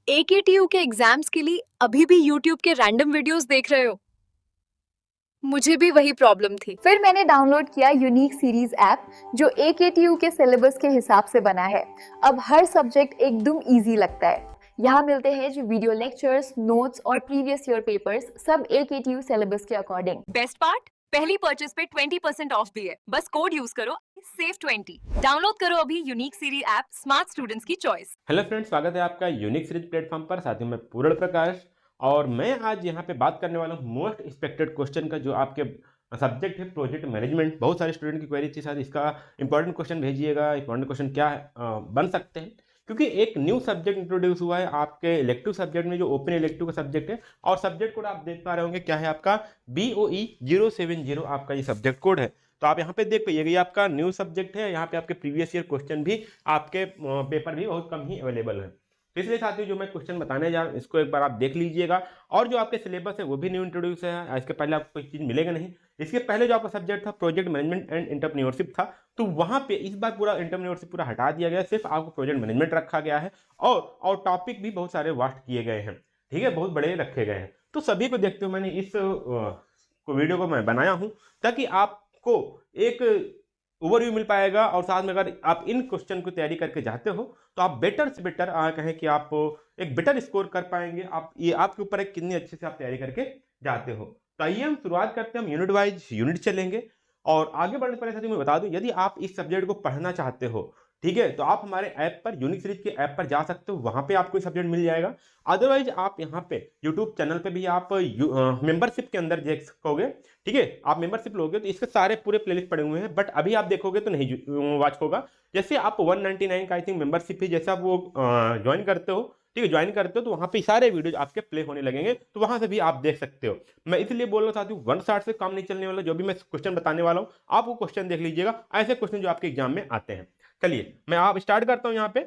AKTU के exams के लिए अभी भी यूट्यूब के रैंडम वीडियोस देख रहे हो? मुझे भी वही प्रॉब्लम थी। फिर मैंने डाउनलोड किया यूनिक सीरीज ऐप जो एकेटीयू के सिलेबस के हिसाब से बना है। अब हर सब्जेक्ट एकदम इजी लगता है। यहाँ मिलते हैं जो वीडियो लेक्चर्स, नोट्स और प्रीवियस ईयर पेपर्स, सब एकेटीयू सिलेबस के अकॉर्डिंग। बेस्ट पार्ट, पहली परचेज पे 20% ऑफ भी है। बस कोड यूज करो, SAVE20। डाउनलोड करो अभी unique series app, smart students की चॉइस। हेलो फ्रेंड्स, स्वागत है आपका यूनिक सीरीज प्लेटफॉर्म पर। साथ ही मैं पूर्ण प्रकाश और मैं आज यहाँ पे बात करने वाला हूँ मोस्ट एक्सपेक्टेड क्वेश्चन का, जो आपके सब्जेक्ट है प्रोजेक्ट मैनेजमेंट। बहुत सारे स्टूडेंट की क्वेरी थी, शायद इसका इंपॉर्टेंट क्वेश्चन भेजिएगा। इंपॉर्टेंट क्वेश्चन क्या है, बन सकते हैं, क्योंकि एक न्यू सब्जेक्ट इंट्रोड्यूस हुआ है आपके इलेक्टिव सब्जेक्ट में, जो ओपन इलेक्टिव का सब्जेक्ट है। और सब्जेक्ट कोड आप देख पा रहे होंगे क्या है, आपका BOE 070 आपका ये सब्जेक्ट कोड है। तो आप यहाँ पे देख पाइएगा, ये आपका न्यू सब्जेक्ट है। यहाँ पे आपके प्रीवियस ईयर क्वेश्चन भी, आपके पेपर भी बहुत कम ही अवेलेबल है। तो इसलिए साथियों, जो मैं क्वेश्चन बताने जा रहा हूँ इसको एक बार आप देख लीजिएगा। और जो आपके सिलेबस है वो भी न्यू इंट्रोड्यूस है। इसके पहले आपको कोई चीज़ मिलेगा नहीं। इसके पहले जो आपका सब्जेक्ट था प्रोजेक्ट मैनेजमेंट एंड एंटरप्रेन्योरशिप था, तो वहाँ पे इस बार पूरा एंटरप्रेन्योरशिप पूरा हटा दिया गया, सिर्फ आपको प्रोजेक्ट मैनेजमेंट रखा गया है। और टॉपिक भी बहुत सारे वास्ट किए गए हैं, ठीक है, बहुत बड़े रखे गए हैं। तो सभी को देखते हुए मैंने इस वीडियो को मैं बनाया हूँ, ताकि आपको एक ओवरव्यू मिल पाएगा। और साथ में अगर आप इन क्वेश्चन को तैयारी करके जाते हो तो आप बेटर से बेटर कहें कि आप एक बेटर स्कोर कर पाएंगे। आप ये आपके ऊपर है कितनी अच्छे से आप तैयारी करके जाते हो। तो आइए हम शुरुआत करते हैं। हम यूनिट वाइज यूनिट चलेंगे। और आगे बढ़ने पर साथ ही मैं बता दूं, यदि आप इस सब्जेक्ट को पढ़ना चाहते हो, ठीक है, तो आप हमारे ऐप पर, यूनिक सीरीज के ऐप पर जा सकते हो। वहां पे आपको सब्जेक्ट मिल जाएगा। अदरवाइज आप यहाँ पे यूट्यूब चैनल पे भी आप मेंबरशिप के अंदर देख सकोगे, ठीक है। आप मेंबरशिप लोगे तो इसके सारे पूरे प्लेलिस्ट पड़े हुए हैं, बट अभी आप देखोगे तो नहीं वॉच होगा। जैसे आप 199 का आई थिंक मेंबरशिप है, जैसे आप वो ज्वाइन करते हो, ठीक है, ज्वाइन करते हो, तो वहाँ पे सारे वीडियोज आपके प्ले होने लगेंगे, तो वहाँ से भी आप देख सकते हो। मैं इसलिए बोल रहा था, वन शॉट से काम नहीं चलने वाला। जो भी मैं क्वेश्चन बताने वाला हूँ, आप वो क्वेश्चन देख लीजिएगा, ऐसे क्वेश्चन जो आपके एग्जाम में आते हैं। चलिए मैं आप स्टार्ट करता हूँ। यहाँ पे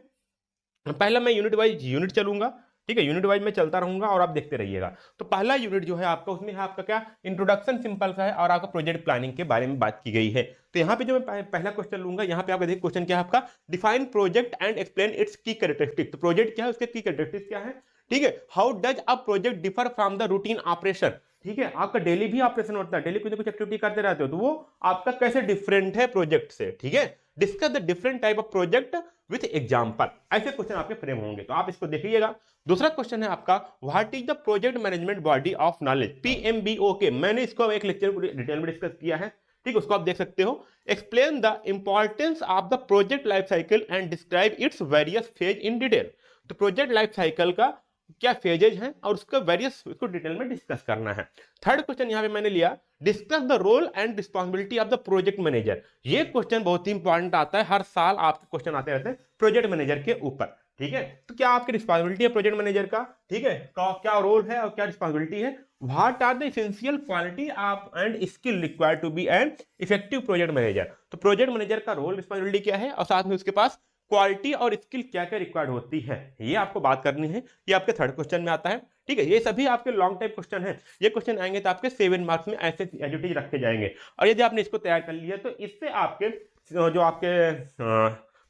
पहला मैं यूनिट वाइज यूनिट चलूंगा, ठीक है, यूनिट वाइज में चलता रहूंगा और आप देखते रहिएगा। तो पहला यूनिट जो है आपका, उसमें है आपका क्या, इंट्रोडक्शन सिंपल सा है, और आपका प्रोजेक्ट प्लानिंग के बारे में बात की गई है। तो यहाँ पे जो मैं पहला क्वेश्चन लूंगा, यहाँ पे आपका देखिए क्वेश्चन क्या है आपका, define project and explain it's की कैरेक्टरिस्टिक। तो प्रोजेक्ट क्या है, उसके की कैरेक्टरिस्टिक्स क्या है, ठीक है। How does a project differ from the routine operation, ठीक है, आपका डेली भी ऑपरेशन होता है, डेली कुछ ना कुछ एक्टिविटी करते रहते हो, तो वो आपका कैसे डिफरेंट है प्रोजेक्ट से, ठीक है। Discuss the different type of project with example. ऐसे क्वेश्चन आपके फ्रेम होंगे, तो आप इसको देखिएगा। दूसरा क्वेश्चन है आपका, what is the project management body of knowledge, PMBOK। मैंने इसको एक लेक्चर डिटेल में डिस्कस किया है, ठीक, उसको आप देख सकते हो। Explain the importance of the project life cycle and describe its various phase in detail. तो प्रोजेक्ट लाइफ साइकिल का क्या फेजेज हैं और उसका वेरियस, उसको डिटेल में डिस्कस करना है। थर्ड क्वेश्चन यहाँ पे मैंने लिया, discuss the role and responsibility of the project manager. ये क्वेश्चन बहुत ही इंपॉर्टेंट आता है, हर साल आपके क्वेश्चन आते रहते हैं प्रोजेक्ट मैनेजर के ऊपर, ठीक है। तो क्या आपकी रिस्पॉन्सिबिलिटी है प्रोजेक्ट मैनेजर का, ठीक है, क्या रोल है और क्या रिस्पॉन्सिबिलिटी है। What are the essential quality of and skill required to be an effective project manager. तो प्रोजेक्ट मैनेजर का रोल, रिस्पॉन्सिबिलिटी क्या है, और साथ में उसके पास क्वालिटी और स्किल क्या क्या रिक्वायर्ड होती है, ये आपको बात करनी है। ये आपके थर्ड क्वेश्चन में आता है, ठीक है। ये सभी आपके लॉन्ग टाइप क्वेश्चन है। ये क्वेश्चन आएंगे तो आपके 7 मार्क्स में ऐसे एज रखे जाएंगे। और यदि आपने इसको तैयार कर लिया तो इससे आपके जो आपके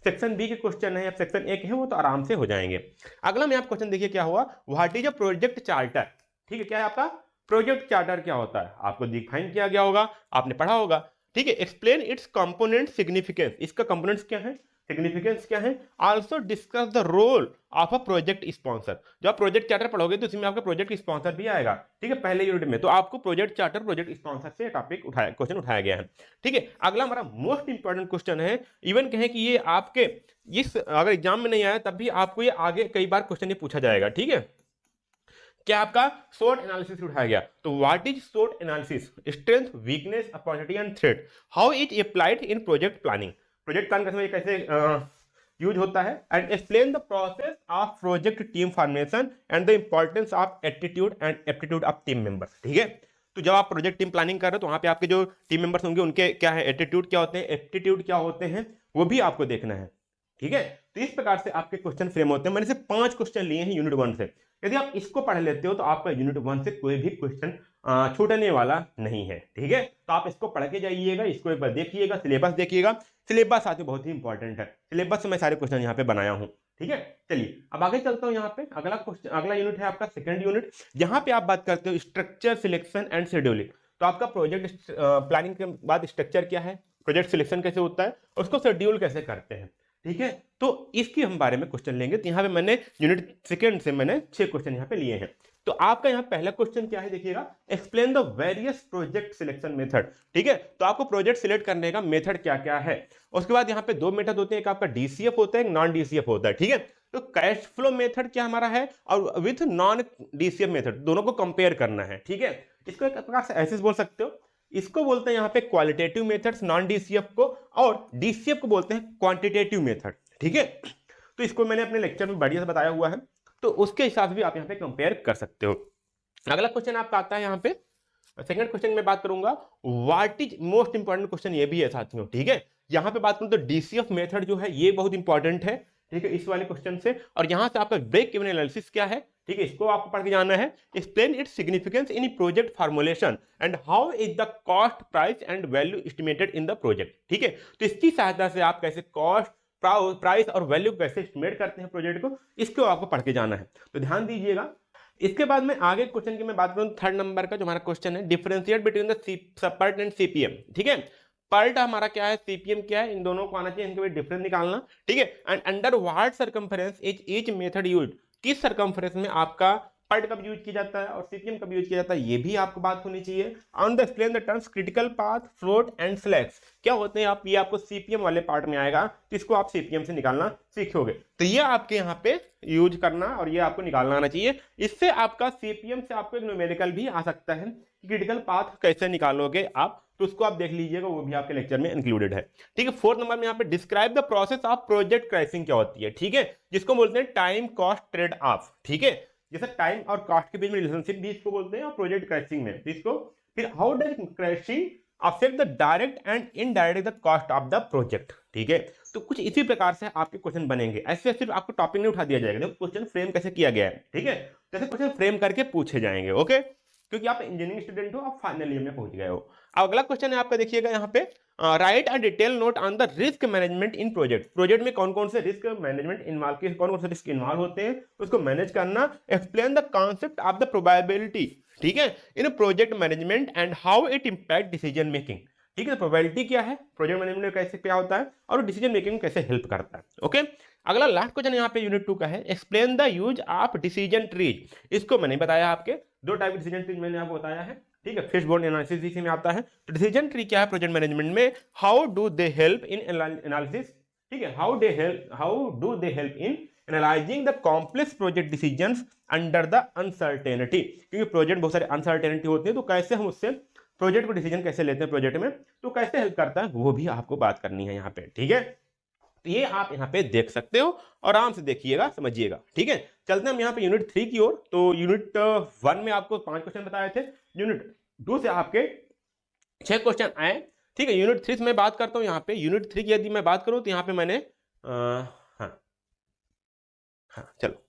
सेक्शन बी के क्वेश्चन है या सेक्शन ए के हैं, वो तो आराम से हो जाएंगे। अगला में आप क्वेश्चन देखिए क्या हुआ, what is a project charter, ठीक है। क्या है आपका प्रोजेक्ट चार्टर, क्या होता है, आपको डिफाइन किया गया होगा, आपने पढ़ा होगा, ठीक है। एक्सप्लेन इट्स कंपोनेंट सिग्निफिकेंस, इसका कंपोनेंट्स क्या है, सिग्निफिकेंस क्या है। Also discuss the role of a project sponsor. जब आप प्रोजेक्ट चार्टर पढ़ोगे तो इसमें आपका प्रोजेक्ट स्पॉन्सर भी आएगा, ठीक है, पहले यूनिट में। तो आपको प्रोजेक्ट चार्टर, प्रोजेक्ट स्पॉन्सर से टॉपिक उठाया, क्वेश्चन उठाया गया है, ठीक है। अगला हमारा मोस्ट इंपॉर्टेंट क्वेश्चन है, इवन कहें कि ये आपके इस अगर एग्जाम में नहीं आया तब भी आपको ये आगे कई बार क्वेश्चन ये पूछा जाएगा, ठीक है। क्या आपका शॉर्ट एनालिसिस उठाया गया। तो what is short analysis, strength, weakness, opportunity and threat, how it applied in project planning. Project plan करने में कैसे यूज होता है। And explain the process of project team formation and the importance of attitude and aptitude of team members, ठीक है। तो जब आप प्रोजेक्ट टीम प्लानिंग कर रहे हो तो वहां पे आपके जो टीम मेंबर्स होंगे उनके क्या है, एटीट्यूड क्या होते हैं, एप्टीट्यूड क्या होते हैं, वो भी आपको देखना है, ठीक है। तो इस प्रकार से आपके क्वेश्चन फ्रेम होते हैं। मैंने सिर्फ 5 क्वेश्चन लिए हैं यूनिट 1 से। यदि आप इसको पढ़ लेते हो तो आपका यूनिट 1 से कोई भी क्वेश्चन छूटने वाला नहीं है, ठीक है। तो आप इसको पढ़ के जाइएगा, इसको एक बार देखिएगा, सिलेबस देखिएगा। सिलेबस साथियों बहुत ही इंपॉर्टेंट है, सिलेबस से मैं सारे क्वेश्चन यहाँ पे बनाया हूँ, ठीक है। चलिए अब आगे चलता हूँ। यहाँ पे अगला क्वेश्चन, अगला यूनिट है आपका सेकंड यूनिट, जहाँ पे आप बात करते हो स्ट्रक्चर सिलेक्शन एंड शेड्यूलिंग। तो आपका प्रोजेक्ट प्लानिंग के बाद स्ट्रक्चर क्या है, प्रोजेक्ट सिलेक्शन कैसे होता है, उसको शेड्यूल कैसे करते हैं, ठीक है। तो इसकी हम बारे में क्वेश्चन लेंगे। तो यहाँ पे मैंने यूनिट सेकंड से मैंने 6 क्वेश्चन यहाँ पे लिए हैं। तो आपका यहाँ पहला क्वेश्चन क्या है, देखिएगा, explain the various project selection method, ठीक है। तो आपको प्रोजेक्ट सिलेक्ट करने का मेथड क्या क्या है। उसके बाद यहाँ पे 2 मेथड होते हैं, एक आपका डीसीएफ होता है, एक नॉन डीसीएफ होता है, ठीक है। तो कैश फ्लो मेथड क्या हमारा है और विथ नॉन डीसीएफ मेथड, दोनों को कंपेयर करना है, ठीक है। इसको एक प्रकार से ऐसे बोल सकते हो, इसको बोलते हैं यहाँ पे क्वालिटेटिव मेथड्स नॉन डीसीएफ को, और डीसीएफ को बोलते हैं क्वांटिटेटिव मेथड, ठीक है। तो इसको मैंने अपने लेक्चर में बढ़िया से बताया हुआ है, तो उसके हिसाब से भी आप यहाँ पे कंपेयर कर सकते हो। अगला क्वेश्चन आपका आता है यहाँ पे, सेकंड क्वेश्चन में बात करूंगा, what is most important question ये भी है साथियों, ठीक है। यहाँ पे बात करूं तो डीसीएफ मेथड जो है ये बहुत इंपॉर्टेंट है, ठीक है, इस वाले क्वेश्चन से। और यहाँ से आपका ब्रेक इवन एनालिसिस क्या है, ठीक है, इसको आपको पढ़ के जाना है। Explain its significance in project formulation and how is the cost price and value estimated in the project, ठीक है। तो इसकी सहायता से आप कैसे कॉस्ट प्राइस और वैल्यू कैसे एस्टिमेट करते हैं प्रोजेक्ट को, इसको आपको पढ़ के जाना है, तो ध्यान दीजिएगा। इसके बाद में आगे क्वेश्चन की मैं बात करूं, थर्ड नंबर का जो हमारा क्वेश्चन है, differentiate between the PERT and CPM, ठीक है। PERT हमारा क्या है, सीपीएम क्या है, इन दोनों को आना चाहिए, इनके बीच डिफरेंस निकालना, ठीक है। And under what circumference is each method used, किस सर्कमफरेंस में आपका PERT कब यूज किया जाता है और सीपीएम कब यूज किया जाता है, ये भी आपको बात होनी चाहिए। On the explain the terms critical path, float and slacks क्या होते हैं, आप ये आपको सीपीएम वाले पार्ट में आएगा, तो इसको आप सीपीएम से निकालना सीखोगे। तो ये आपके यहाँ पे यूज करना और ये आपको निकालना आना चाहिए। इससे आपका सीपीएम से आपको एक न्यूमेरिकल भी आ सकता है, क्रिटिकल पाथ कैसे निकालोगे आप, तो उसको आप देख लीजिएगा, वो भी आपके लेक्चर में इंक्लूडेड है, ठीक है। फोर्थ नंबर में यहाँ पे describe the process of project pricing क्या होती है, ठीक है, जिसको बोलते हैं टाइम कॉस्ट ट्रेड ऑफ, ठीक है। जैसे टाइम और कॉस्ट के बीच में रिलेशनशिप भी इसको बोलते हैं, और प्रोजेक्ट क्रैशिंग में इसको, फिर how does crashing affect the direct and indirect the cost of the project, ठीक है। तो कुछ इसी प्रकार से आपके क्वेश्चन बनेंगे, ऐसे सिर्फ आपको टॉपिक नहीं उठा दिया जाएगा, देखो क्वेश्चन फ्रेम कैसे किया गया है, ठीक है। जैसे क्वेश्चन फ्रेम करके पूछे जाएंगे, ओके, क्योंकि आप इंजीनियरिंग स्टूडेंट हो, आप फाइनल ईयर में पहुंच गए हो। अगला क्वेश्चन है आपका, देखिएगा यहाँ पे, right a detail note on the risk management in project, project में कौन कौन से रिस्क मैनेजमेंट इन्वॉल्व, कौन कौन से रिस्क इन्वॉल्व होते हैं, उसको मैनेज करना। Explain the concept of the probability, ठीक है, in project management and how it impact decision making, ठीक है। प्रोबेबिलिटी क्या है, प्रोजेक्ट मैनेजमेंट में कैसे क्या होता है, और डिसीजन मेकिंग कैसे हेल्प करता है, ओके। अगला लास्ट क्वेश्चन यहाँ पे यूनिट 2 का है, explain the use of decision trees. इसको मैंने बताया, आपके 2 टाइप डिसीजन ट्रीज मैंने आपको बताया है, ठीक है। फिशबोन एनालिसिस इसी में आता है। तो डिसीजन ट्री क्या है प्रोजेक्ट मैनेजमेंट में, how do they help in analysis, ठीक है, how do they help in analysing the complex project decisions under the uncertainty, क्योंकि प्रोजेक्ट बहुत सारे अनसर्टेनिटी होती है, तो कैसे हम उससे प्रोजेक्ट को डिसीजन कैसे लेते हैं प्रोजेक्ट में, तो कैसे हेल्प करता है, वो भी आपको बात करनी है यहाँ पे, ठीक है। तो ये आप यहाँ पे देख सकते हो, आराम से देखिएगा, समझिएगा, ठीक है। चलते हैं हम यहाँ पे यूनिट 3 की ओर। तो यूनिट 1 में आपको 5 क्वेश्चन बताए थे, यूनिट 2 से आपके 6 क्वेश्चन आए, ठीक है। यूनिट 3 से मैं बात करता हूँ, यहाँ पे यूनिट 3 की यदि मैं बात करूँ तो यहाँ पे मैंने चलो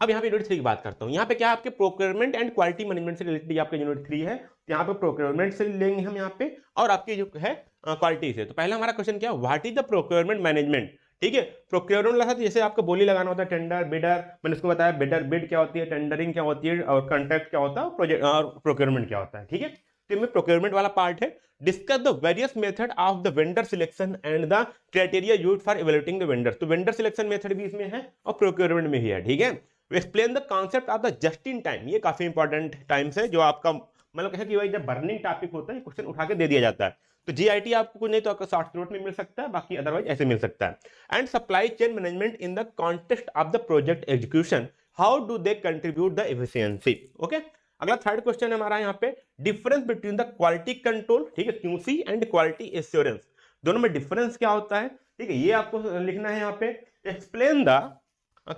अब यहाँ पे यूनिट 3 की बात करता हूँ। यहाँ पे क्या आपके प्रोक्योरमेंट एंड क्वालिटी मैनेजमेंट से रिलेटेड आपका यूनिट 3 है। यहाँ पे प्रोक्योरमेंट से लेंगे हम यहाँ पे, और आपकी जो है क्वालिटी से। तो पहला हमारा क्वेश्चन क्या, what is the procurement management, ठीक है। प्रोक्योरमेंट लगा, जैसे आपको बोली लगाना होता है, टेंडर बिडर, मैंने उसको बताया बिड क्या होती है, टेंडरिंग क्या होती है, और कॉन्ट्रैक्ट क्या होता है, प्रोजेक्ट और प्रोक्योरमेंट क्या होता है, ठीक है। तो इसमें प्रोक्योरमेंट वाला पार्ट है। Discuss the various method of the vendor selection and the criteria used for evaluating the vendor. तो वेंडर सिलेक्शन मेथड भी इसमें है और प्रोक्योरमेंट में ही है, ठीक है। Explain the concept of the just in time, ये काफी इंपॉर्टेंट टाइम्स है, जो आपका मतलब कहे कि भाई जब बर्निंग टॉपिक होता है क्वेश्चन उठा के दे दिया जाता है। तो जीआईटी आपको कुछ नहीं तो आपको शॉर्ट नोट में मिल सकता है, बाकी अदरवाइज ऐसे मिल सकता है। And supply chain management in the context of the project execution, how do they contribute the efficiency, okay. अगला थर्ड क्वेश्चन है हमारा यहाँ पे, difference between the quality control, ठीक है, क्यूसी एंड क्वालिटी एश्योरेंस, दोनों में डिफरेंस क्या होता है, ठीक है, ये आपको लिखना है यहाँ पे। Explain the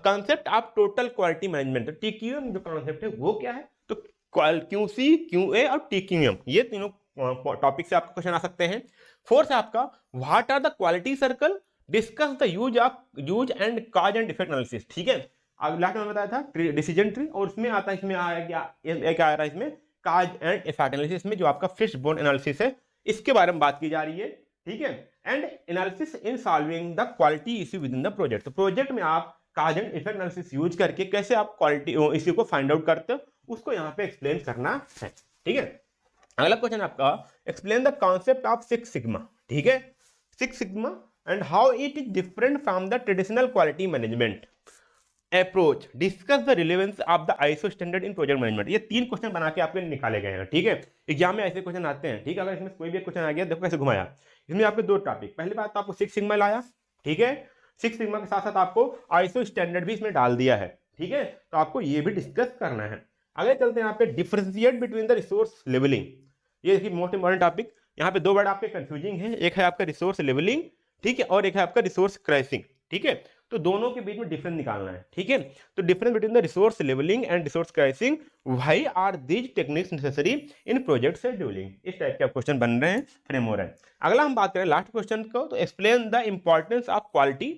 concept of total quality management, TQM जो कॉन्सेप्ट है वो क्या है, तो क्यूसी, क्यूए और टीक्यूएम, ये तीनों टॉपिक से आपको क्वेश्चन आ सकते हैं। फोर्थ है आपका, what are the quality circle, discuss the use and cause and effect analysis, ठीक है। लास्ट में बताया था डिसीजन ट्री, और उसमें आता है, इसमें आया क्या आ रहा है इसमें, कॉज एंड इफेक्ट एनालिसिस में जो आपका फिशबोन एनालिसिस है, इसके बारे में बात की जा रही है, ठीक है, and analysis in solving the quality issue with in the project. तो प्रोजेक्ट में आप काज एंड इफेक्ट एनालिसिस यूज करके कैसे आप क्वालिटी इश्यू को फाइंड आउट करते हो, उसको यहाँ पे एक्सप्लेन करना है। ठीक है, अगला क्वेश्चन आपका, explain the concept of six sigma. ठीक है, six sigma and how it is different from the traditional quality management approach, discuss the relevance of the ISO standard in project management. ये 3 question बना के आपके निकाले गए हैं। ठीक है, एग्जाम में ऐसे क्वेश्चन आते हैं। ठीक है, अगर इसमें कोई भी क्वेश्चन आ गया, देखो कैसे घुमाया। इसमें आपके 2 टॉपिक, पहली बात तो आपको सिक्स सिग्मा लाया। ठीक है, सिक्स सिग्मा के साथ साथ आपको आईएसओ स्टैंडर्ड भी इसमें डाल दिया है। ठीक है, तो आपको ये भी डिस्कस करना है। आगे चलते हैं यहाँ पे, differentiate between the resource levelling. ये देखिए मोस्ट इंपॉर्टेंट टॉपिक। यहाँ पे 2 वर्ड आपके कंफ्यूजिंग है, एक है आपका रिसोर्स लेवलिंग, ठीक है, और एक है आपका रिसोर्स क्राइसिंग। ठीक है, तो दोनों के बीच में डिफरेंस निकालना है। ठीक है, तो difference between the resource levelling and resource crashing, why are these techniques necessary in project scheduling. इस टाइप के क्वेश्चन बन रहे हैं, फ्रेम हो रहा है। अगला हम बात करें लास्ट क्वेश्चन को, तो explain the importance of quality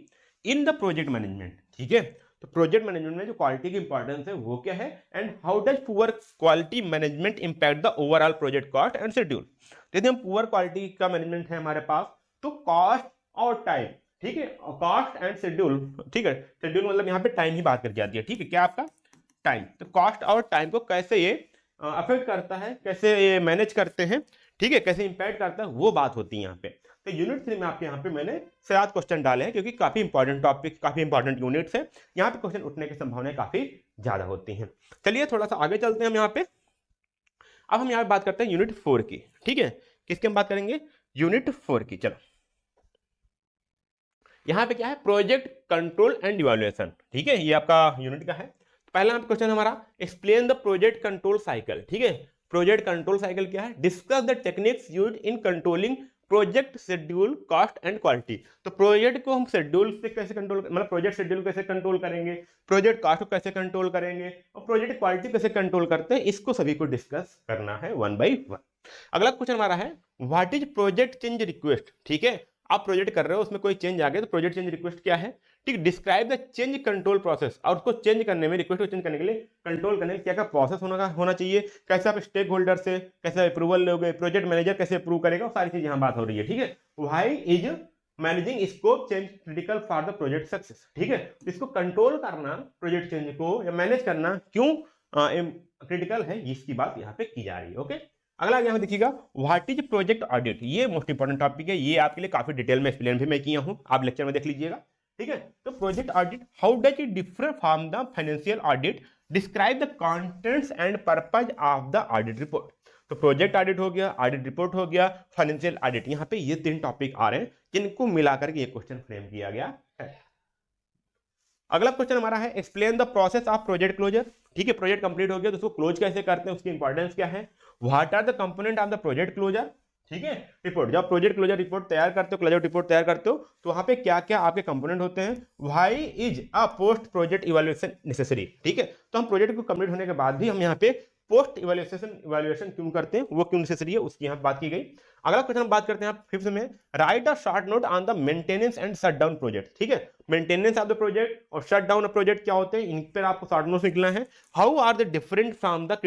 in the project management. ठीक है, तो प्रोजेक्ट मैनेजमेंट में जो क्वालिटी की इंपॉर्टेंस है वो क्या है, and how does poor quality management impact the overall project cost and schedule. यदि हम पुअर क्वालिटी का मैनेजमेंट है हमारे पास, तो कॉस्ट और टाइम, ठीक है, कॉस्ट एंड शेड्यूल, ठीक है, शेड्यूल मतलब यहाँ पे टाइम ही बात कर जाती है। ठीक है, क्या आपका टाइम, तो कॉस्ट और टाइम को कैसे ये अफेक्ट करता है, कैसे ये मैनेज करते हैं, ठीक है, कैसे इंपैक्ट करता है, वो बात होती है यहाँ पे। तो यूनिट 3 में आपके यहाँ पे मैंने 7 क्वेश्चन डाले हैं, क्योंकि काफी इंपॉर्टेंट टॉपिक, काफी इंपॉर्टेंट यूनिट्स है, यहाँ पे क्वेश्चन उठने की संभावनाएं काफी ज्यादा होती हैं। चलिए थोड़ा सा आगे चलते हैं हम यहाँ पे। अब हम यहाँ पे बात करते हैं यूनिट 4 की। ठीक है, किसकी हम बात करेंगे, यूनिट 4 की। चलो यहाँ पे क्या है, प्रोजेक्ट कंट्रोल एंड इवैल्यूएशन। ठीक है, ये आपका यूनिट का है। पहला क्वेश्चन हमारा, explain the project control cycle. ठीक है, प्रोजेक्ट कंट्रोल साइकिल क्या है, discuss the techniques used in controlling project schedule cost and quality. तो प्रोजेक्ट को हम शेड्यूल से कैसे कंट्रोल, मतलब प्रोजेक्ट शेड्यूल कैसे कंट्रोल करेंगे, प्रोजेक्ट कॉस्ट को कैसे कंट्रोल करेंगे, और प्रोजेक्ट क्वालिटी कैसे कंट्रोल करते हैं, इसको सभी को डिस्कस करना है 1 by 1। अगला क्वेश्चन हमारा है, what is project change request. ठीक है, आप प्रोजेक्ट कर रहे हो, उसमें कोई चेंज आ गया, तो प्रोजेक्ट चेंज रिक्वेस्ट क्या है। ठीक, describe the change control process, और उसको चेंज करने में, रिक्वेस्ट को चेंज करने के लिए, कंट्रोल करने के क्या क्या प्रोसेस होना चाहिए, कैसे आप स्टेक होल्डर से कैसे अप्रूवल लोगे, प्रोजेक्ट मैनेजर कैसे अप्रूव करेगा, सारी चीज यहाँ बात हो रही है। ठीक है, why is managing scope change critical for the project success. ठीक है, इसको कंट्रोल करना, प्रोजेक्ट चेंज को या मैनेज करना क्यों क्रिटिकल है, इसकी बात यहाँ पे की जा रही है। ओके, अगला यहाँ देखिएगा, व्हाट इज प्रोजेक्ट ऑडिट। ये मोस्ट इंपॉर्टेंट टॉपिक है, ये आपके लिए काफी डिटेल में एक्सप्लेन भी मैं किया हूँ, आप लेक्चर में देख लीजिएगा। ठीक है, तो project audit, how does it differ from the financial audit, describe the contents and purpose of the audit report. तो प्रोजेक्ट ऑडिट हो गया, ऑडिट रिपोर्ट हो गया, फाइनेंशियल ऑडिट, यहाँ पे ये 3 टॉपिक आ रहे हैं जिनको मिलाकर के ये क्वेश्चन फ्रेम किया गया है। अगला क्वेश्चन हमारा है, explain the process of project closure. ठीक है, प्रोजेक्ट कंप्लीट हो गया तो उसको क्लोज कैसे करते हैं, उसकी इंपॉर्टेंस क्या है, what are the component of the project closure. ठीक है, रिपोर्ट, जब प्रोजेक्ट क्लोजर रिपोर्ट तैयार करते हो, क्लोजर रिपोर्ट तैयार करते हो, तो वहां पे क्या क्या आपके कंपोनेंट होते हैं, why is a post project evaluation necessary. ठीक है, तो हम प्रोजेक्ट को कंप्लीट होने के बाद भी हम यहाँ पे पोस्ट इवैल्यूएशन क्यों करते हैं, वो क्यों नेसेसरी है, उसकी यहाँ बात की गई। अगला क्वेश्चन हम बात करते हैं 5th में, right a short note on the maintenance and shutdown project. ठीक है, मेंटेनेंस ऑफ द प्रोजेक्ट और शटडाउन ऑफ प्रोजेक्ट क्या होते हैं, इन पर आपको शॉर्ट नोट लिखना है। How are the different from the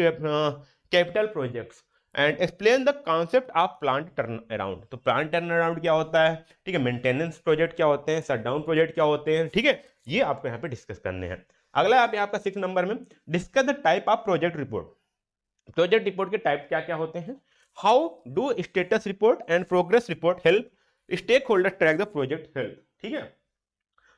capital projects and explain the concept of plant turn around. तो प्लांट टर्न अराउंड क्या होता है, ठीक है, मेंटेनेंस प्रोजेक्ट क्या होते हैं, शटडाउन प्रोजेक्ट क्या होते हैं। ठीक है, ये आपको यहाँ पे डिस्कस करने हैं। अगला आपका 6 नंबर में, discuss the type of project report. Project report के टाइप क्या क्या होते हैं, how do status report and progress report help stakeholder track the project health. ठीक है,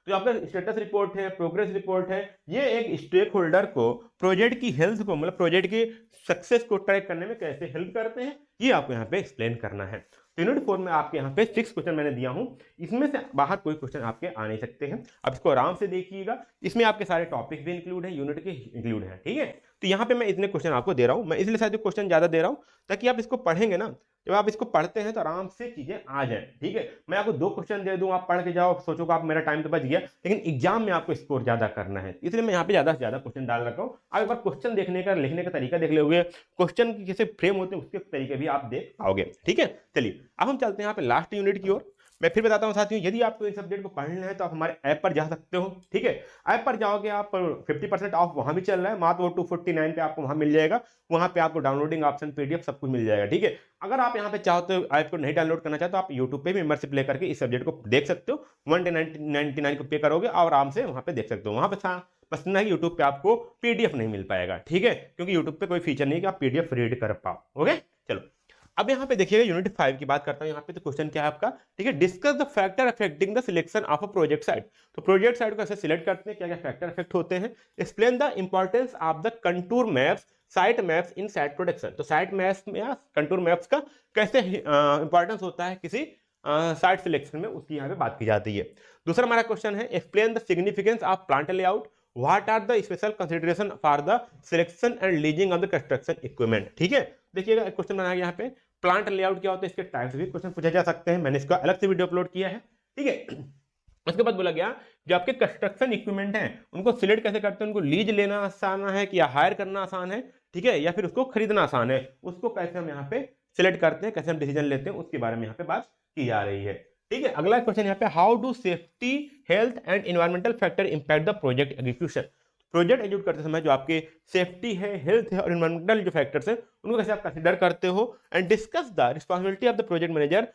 तो आपका स्टेटस रिपोर्ट है, प्रोग्रेस रिपोर्ट है, ये एक स्टेक होल्डर को प्रोजेक्ट की हेल्थ को, मतलब प्रोजेक्ट की सक्सेस को ट्रैक करने में कैसे हेल्प करते हैं, ये आपको यहाँ पे एक्सप्लेन करना है। तो यूनिट 4 में आपके यहाँ पे 6 क्वेश्चन मैंने दिया हूँ, इसमें से बाहर कोई क्वेश्चन आपके आ नहीं सकते हैं। अब इसको आराम से देखिएगा, इसमें आपके सारे टॉपिक भी इंक्लूड है, यूनिट के इंक्लूड है। ठीक है, तो यहाँ पे मैं इतने क्वेश्चन आपको दे रहा हूँ, मैं इसलिए शायद क्वेश्चन ज्यादा दे रहा हूँ ताकि आप इसको पढ़ेंगे ना, जब आप इसको पढ़ते हैं तो आराम से चीजें आ जाए। ठीक है, मैं आपको 2 क्वेश्चन दे दूं, आप पढ़ के जाओ, सोचो आप मेरा टाइम तो बच गया, लेकिन एग्जाम में आपको स्कोर ज्यादा करना है, इसलिए मैं यहाँ पे ज्यादा से ज्यादा क्वेश्चन डाल रखा हूँ। आप एक बार क्वेश्चन देखने का, लिखने का तरीका देख लोगे, क्वेश्चन की कैसे फ्रेम होते हैं उसके तरीके भी आप देख पाओगे। ठीक है, चलिए अब हम चलते हैं यहाँ पे लास्ट यूनिट की ओर। मैं फिर बताता हूँ साथियों, यदि आपको इस सब्जेक्ट को पढ़ना है तो आप हमारे ऐप पर जा सकते हो, ठीक है। ऐप पर जाओगे आप 50% ऑफ वहाँ भी चल रहा है, मात्र वो 249 पे आपको वहाँ मिल जाएगा। वहाँ पे आपको डाउनलोडिंग ऑप्शन, PDF सब कुछ मिल जाएगा, ठीक है। अगर आप यहाँ पे चाहो तो ऐप को नहीं डाउनलोड करना चाहते तो आप यूट्यूब पे मेंबरशिप लेकर के इस सब्जेक्ट को देख सकते हो। 199 को पे करोगे और आराम से वहाँ पे देख सकते हो। वहाँ पे बस ना कि यूट्यूब पे आपको PDF नहीं मिल पाएगा, ठीक है, क्योंकि यूट्यूब पे कोई फीचर नहीं है कि आप PDF रीड कर पाओ। ओके, चलो अब यहाँ पे देखिएगा यूनिट 5 की बात करता हूँ। यहाँ पे तो क्वेश्चन क्या है आपका, ठीक है, discuss the factor affecting the selection of a project site. तो प्रोजेक्ट साइट को कैसे सिलेक्ट करते हैं, क्या क्या फैक्टर अफेक्ट होते हैं। Explain the importance of the contour maps, site maps in site production. तो साइट मैप्स में या कंटूर मैप्स का कैसे इंपॉर्टेंस होता है किसी साइट सिलेक्शन में, उसकी यहाँ पे बात की जाती है। दूसरा हमारा क्वेश्चन है, explain the significance of plant layout, what are the special consideration for the selection and leasing of the construction equipment. ठीक है, देखिएगा क्वेश्चन बनाया यहाँ पे, प्लांट लेआउट क्या होता है, इसके टाइप्स भी क्वेश्चन पूछे जा सकते हैं। मैंने इसका अलग से वीडियो अपलोड किया है, ठीक है। उसके बाद बोला गया जो आपके कंस्ट्रक्शन इक्विपमेंट हैं उनको सिलेक्ट कैसे करते हैं, उनको लीज लेना आसान है कि या हायर करना आसान है, ठीक है, या फिर उसको खरीदना आसान है, उसको कैसे हम यहाँ पे सिलेक्ट करते हैं, कैसे हम डिसीजन लेते हैं, उसके बारे में यहाँ पे बात की जा रही है, ठीक है। अगला क्वेश्चन यहाँ पे, how do safety, health and environmental factor impact the project execution. Project execute करते समय जो आपके सेफ्टी है, हेल्थ है और एनवायरमेंटल जो फैक्टर्स हैं उनको कैसे आप कंसीडर करते हो, and discuss the responsibility of the project manager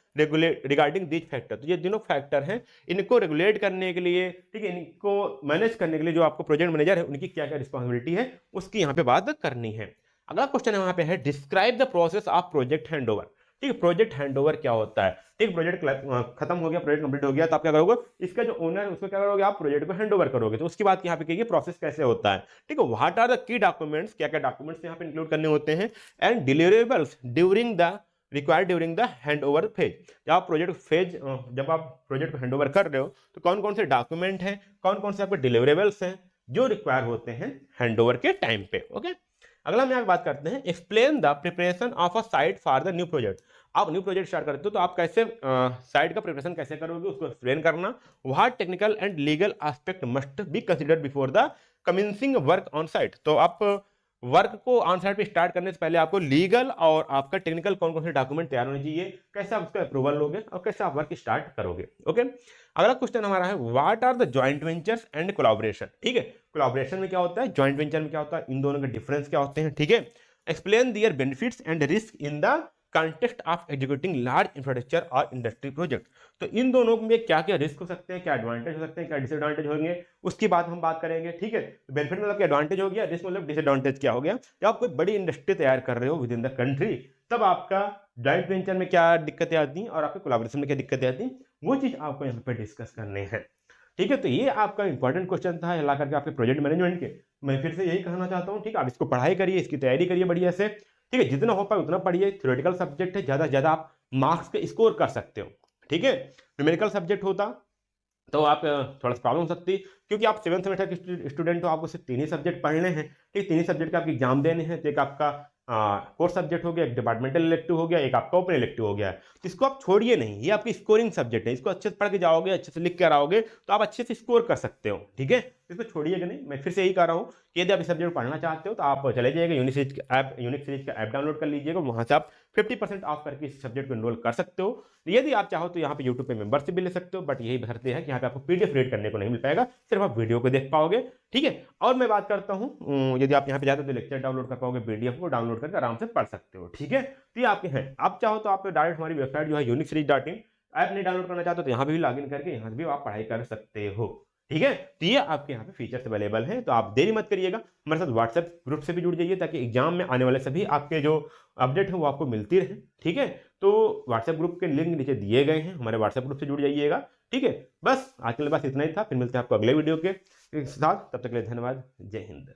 regarding these factor. तो ये तीनों फैक्टर हैं, इनको रेगुलेट करने के लिए, ठीक है, इनको मैनेज करने के लिए जो आपको प्रोजेक्ट मैनेजर है उनकी क्या क्या रिस्पांसिबिलिटी है उसकी यहाँ पे बात करनी है। अगला क्वेश्चन है वहाँ पे है, describe the process of project handover. ठीक है, प्रोजेक्ट हैंडओवर क्या होता है, ठीक, प्रोजेक्ट खत्म हो गया, प्रोजेक्ट कंप्लीट हो गया, तो आप क्या करोगे, इसका जो ओनर है उसको क्या करोगे, आप प्रोजेक्ट को हैंडओवर करोगे। तो उसकी बात यहाँ पे की प्रोसेस कैसे होता है, ठीक है। What are the key documents, क्या क्या डॉक्यूमेंट्स यहाँ पे इंक्लूड करने होते हैं, and deliverables during the required during the handover phase. जब आप प्रोजेक्ट को हैंडओवर कर रहे हो तो कौन कौन से डॉक्यूमेंट हैं, कौन कौन से आपके डिलीवरेबल्स हैं जो रिक्वायर होते हैं हैंडओवर के टाइम पे। ओके, अगला हम यहाँ बात करते हैं, explain the preparation of a site for the new project. आप न्यू प्रोजेक्ट स्टार्ट करते हो तो आप कैसे साइट का प्रिपरेशन कैसे करोगे उसको एक्सप्लेन करना। What technical and legal aspect must be considered before the commencing work on site. तो आप वर्क को ऑन साइट पे स्टार्ट करने से पहले आपको लीगल और आपका टेक्निकल कौन कौन से डॉक्यूमेंट तैयार होने चाहिए, कैसे आप उसका अप्रूवल लोगे और कैसे आप वर्क स्टार्ट करोगे। ओके, अगला क्वेश्चन हमारा है, what are the joint ventures and collaboration. ठीक है, कोलैबोरेशन में क्या होता है, जॉइंट वेंचर में क्या होता है, इन दोनों के डिफरेंस क्या होते हैं, ठीक है। Explain their benefits and risk in the context of executing large infrastructure और इंडस्ट्री प्रोजेक्ट। तो इन दोनों में क्या क्या रिस्क हो सकते हैं, क्या एडवांटेज हो सकते हैं, क्या डिसएडवांटेज होंगे, उसकी बात हम बात करेंगे, ठीक है। बेनिफिट मतलब एडवांटेज हो गया, रिस्क मतलब डिसएडवांटेज क्या हो गया। जब आप कोई बड़ी इंडस्ट्री तैयार कर रहे हो विद इन द कंट्री, तब आपका जॉइंट वेंचर में क्या दिक्कतें आती हैं और आपके कोलैबोरेशन में क्या दिक्कतें आती हैं, वो चीज़ आपको यहाँ पे डिस्कस करने हैं, ठीक है। तो ये आपका इंपॉर्टेंट क्वेश्चन था ला करके आपके प्रोजेक्ट मैनेजमेंट के। मैं फिर से यही कहना चाहता हूँ, ठीक है, आप इसको पढ़ाई करिए, इसकी तैयारी करिए बढ़िया से, ठीक है, जितना हो पाए उतना पढ़िए। थ्योरेटिकल सब्जेक्ट है, ज़्यादा से ज़्यादा आप मार्क्स के स्कोर कर सकते हो, ठीक है। न्यूमेरिकल सब्जेक्ट होता तो आप थोड़ा सा प्रॉब्लम हो सकती, क्योंकि आप 7th सेमेस्टर के स्टूडेंट हो, आपको सिर्फ 3 ही सब्जेक्ट पढ़ने हैं, ठीक, 3 ही सब्जेक्ट का आपके एग्जाम देने हैं। तो एक आपका कोर्स सब्जेक्ट हो गया, एक डिपार्टमेंटल इलेक्टिव हो गया, एक आपका ओपन इलेक्टिव हो गया। तो इसको आप छोड़िए नहीं, ये आपकी स्कोरिंग सब्जेक्ट है, इसको अच्छे से पढ़ के जाओगे, अच्छे से लिख कर आओगे तो आप अच्छे से स्कोर कर सकते हो, ठीक है। इसको छोड़िएगा नहीं। मैं फिर से यही कह रहा हूँ कि यदि आप इस सब्जेक्ट पढ़ना चाहते हो तो आप चले जाइएगा यूनिक सीरीज का ऐप डाउनलोड कर लीजिएगा, वहाँ से आप 50% ऑफ करके इस सब्जेक्ट को एनरोल कर सकते हो। यदि आप चाहो तो यहाँ पे यूट्यूब पे मेंबरशिप भी ले सकते हो, बट यही बशर्ते है कि यहाँ पे आपको PDF रीड करने को नहीं मिल पाएगा, सिर्फ आप वीडियो को देख पाओगे, ठीक है। और मैं बात करता हूँ, यदि आप यहाँ पे जाते हो तो लेक्चर डाउनलोड कर पाओगे, PDF को डाउनलोड करके आराम से पढ़ सकते हो, ठीक है। तो ये आपके हैं, आप चाहो तो आप डायरेक्ट हमारी वेबसाइट जो है uniqueseries.in, ऐप नहीं डाउनलोड करना चाहते तो यहाँ पे भी लॉगिन करके यहाँ भी आप पढ़ाई कर सकते हो, ठीक है। तो ये आपके यहाँ पे फीचर्स अवेलेबल हैं, तो आप देरी मत करिएगा, हमारे साथ व्हाट्सएप ग्रुप से भी जुड़ जाइए ताकि एग्जाम में आने वाले सभी आपके जो अपडेट हैं वो आपको मिलती रहे, ठीक है। तो व्हाट्सएप ग्रुप के लिंक नीचे दिए गए हैं, हमारे व्हाट्सएप ग्रुप से जुड़ जाइएगा, ठीक है। बस आज के लिए बस इतना ही था, फिर मिलते हैं आपको अगले वीडियो के साथ, तब तक के लिए धन्यवाद, जय हिंद।